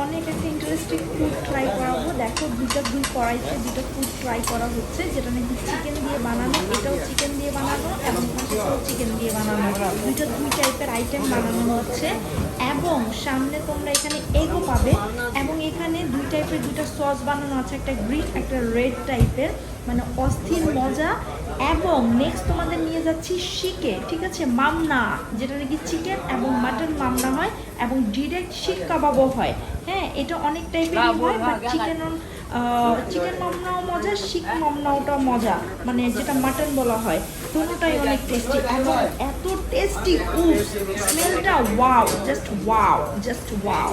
অনেক একটা interesting food try করাবো। দেখো দুই কড়াইতে দুটো ফুড ট্রাই করা হচ্ছে, যেটা নাকি চিকেন দিয়ে বানানো, এটাও চিকেন দিয়ে বানানো এবং পাশেও চিকেন দিয়ে বানানো, দুই টাইপের আইটেম বানানো হচ্ছে। এবং সামনে তোমরা এখানে এগও পাবে, এবং এখানে দুই টাইপের দুইটা সস বানানো আছে, একটা গ্রিন একটা রেড টাইপের, মানে অস্থির মজা। এবং নেক্সট তোমাদের নিয়ে যাচ্ছি শিকে, ঠিক আছে, মামনা, যেটা নাকি চিকেন এবং মাটন মামনা হয় এবং ডিরেক্ট শিক কাবাবও হয়। হ্যাঁ, এটা অনেক টাইপেরই হয়, বাট চিকেন মামনাও মজা, শিক মামনাওটাও মজা, মানে যেটা মাটন বলা হয়, দুটোটাই অনেক টেস্টি এবং এত টেস্টি, উফ, স্মেলটা wow, just wow, just wow.